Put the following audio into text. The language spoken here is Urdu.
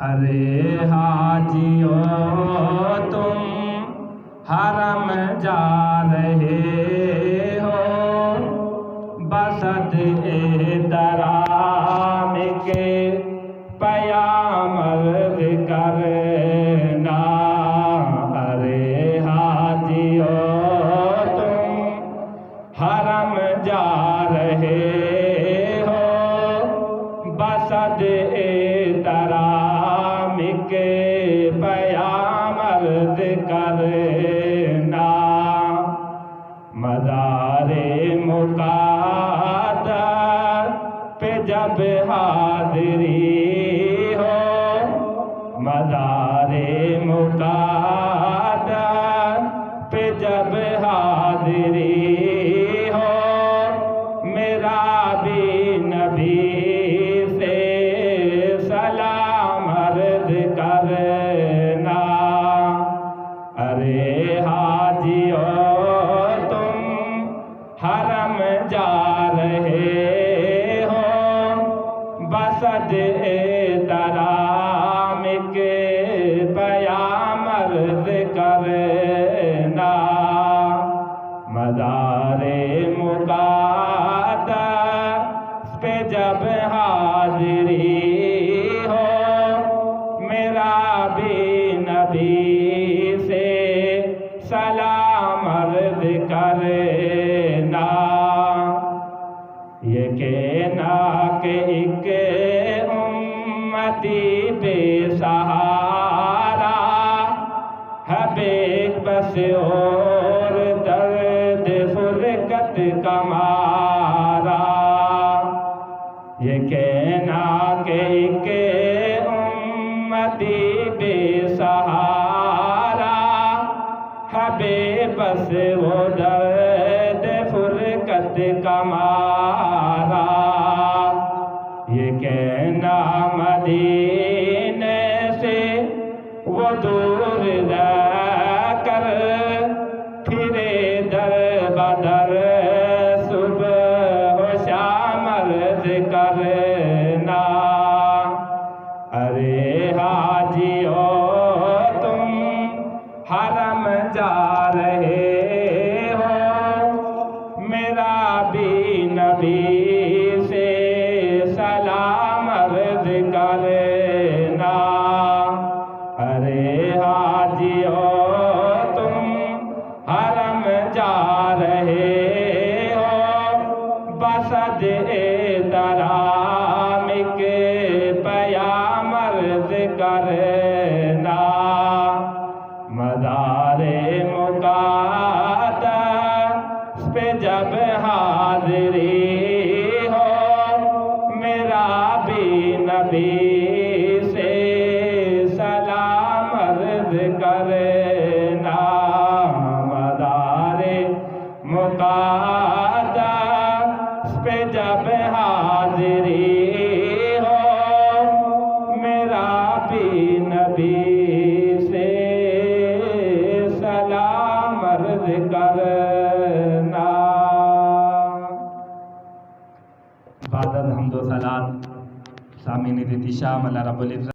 ارے حاجیو تم حرم جا رہے ہو، بسط احترام کے پیام عرض کرنا۔ ارے حاجیو تم حرم جا رہے ہو، بسط احترام کے پیام عرض کرنا۔ مزار مقدس پہ جب حاضری ہو، مزار مقدس پہ جب حاضری ہو، میرا بھی نبی سے سلام عرض کرنا۔ ارے حاجیو تم حرم جا رہے ہو، بسط احترام کے پیام عرض کرنا۔ مزار مقدس پہ جب حاضری ہو، میرا بھی نبی سے سلام عرض کرنا۔ یہ کہنا کہ ایک امتی بے سہارا ہے، بے بس اور درد فرقت کا مارا۔ یہ کہنا کہ ایک امتی بے سہارا ہے، بے بس وہ درد فرقت کا مارا۔ یہ کہنا مدینے سے وہ دور رہ کر پھرے در بدر، صبح و شام عرض کرنا۔ ارے حاجیو تم حرم جا رہے ہو، میرا بھی نبی سے سلام عرض کرنا۔ ارے حاجیو تم حرم جا رہے ہو، بسط احترام کے پیام عرض کرنا۔ مزار مقدس پہ جب حاضری ہو، میرا بھی نبی سے سلام عرض کرنا۔ مزار مقدس پہ جب حاضری ہو، میرا بھی نبی سے سلام عرض کرنا۔ بعد الحمد و ثناء سامعین احتشام اللہ رب العزت